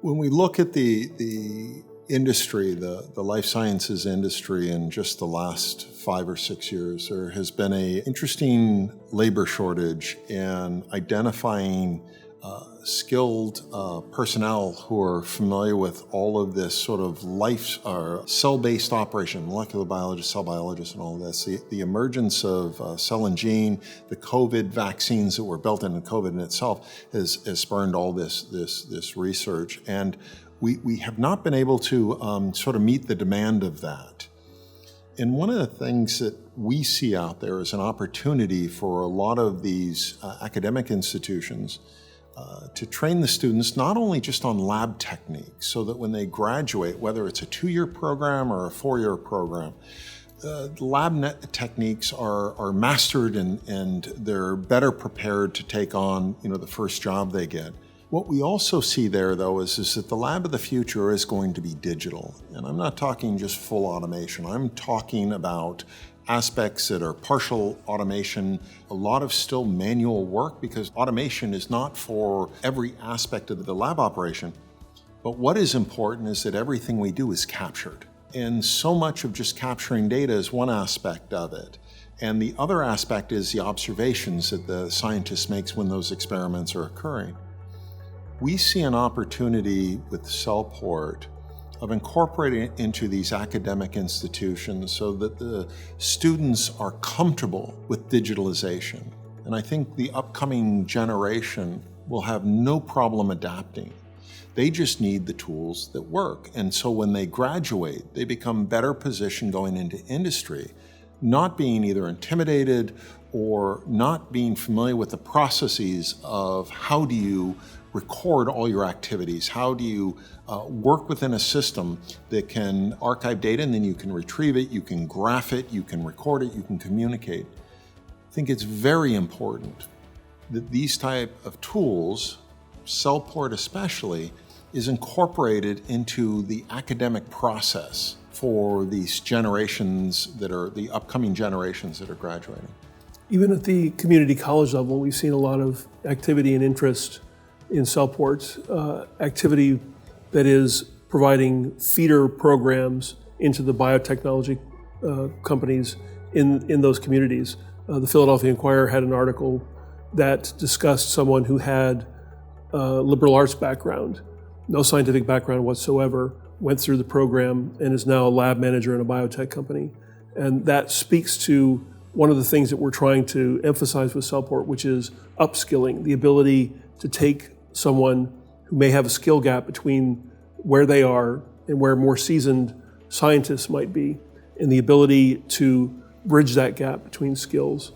When we look at the industry, the life sciences industry in just the last 5 or 6 years, there has been an interesting labor shortage in identifying skilled personnel who are familiar with all of this sort of cell-based operation, molecular biologists, cell biologists, and all of this. The emergence of cell and gene, the COVID vaccines that were built into COVID in itself has spurned all this research. And we have not been able to sort of meet the demand of that. And one of the things that we see out there is an opportunity for a lot of these academic institutions to train the students not only just on lab techniques, so that when they graduate, whether it's a 2-year program or a 4-year program, lab techniques are mastered and they're better prepared to take on the first job they get. What we also see there, though, is that the lab of the future is going to be digital. And I'm not talking just full automation. I'm talking about aspects that are partial automation, a lot of still manual work, because automation is not for every aspect of the lab operation. But what is important is that everything we do is captured. And so much of just capturing data is one aspect of it. And the other aspect is the observations that the scientist makes when those experiments are occurring. We see an opportunity with CellPort of incorporating it into these academic institutions so that the students are comfortable with digitalization. And I think the upcoming generation will have no problem adapting. They just need the tools that work. And so when they graduate, they become better positioned going into industry, not being either intimidated or not being familiar with the processes of how do you record all your activities, how do you work within a system that can archive data and then you can retrieve it, you can graph it, you can record it, you can communicate. I think it's very important that these type of tools, CellPort especially, is incorporated into the academic process for these generations that are the upcoming generations that are graduating. Even at the community college level, we've seen a lot of activity and interest in CellPort, activity that is providing feeder programs into the biotechnology companies in those communities. The Philadelphia Inquirer had an article that discussed someone who had a liberal arts background, no scientific background whatsoever, went through the program and is now a lab manager in a biotech company. And that speaks to one of the things that we're trying to emphasize with CellPort, which is upskilling, the ability to take someone who may have a skill gap between where they are and where more seasoned scientists might be, and the ability to bridge that gap between skills,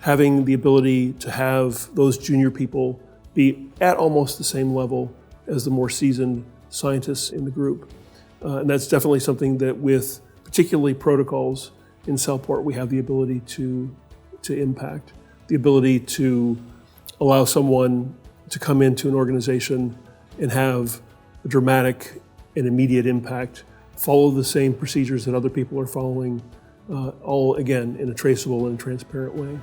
having the ability to have those junior people be at almost the same level as the more seasoned scientists in the group. And that's definitely something that with particularly protocols in CellPort, we have the ability to impact, the ability to allow someone to come into an organization and have a dramatic and immediate impact, follow the same procedures that other people are following, all again in a traceable and transparent way.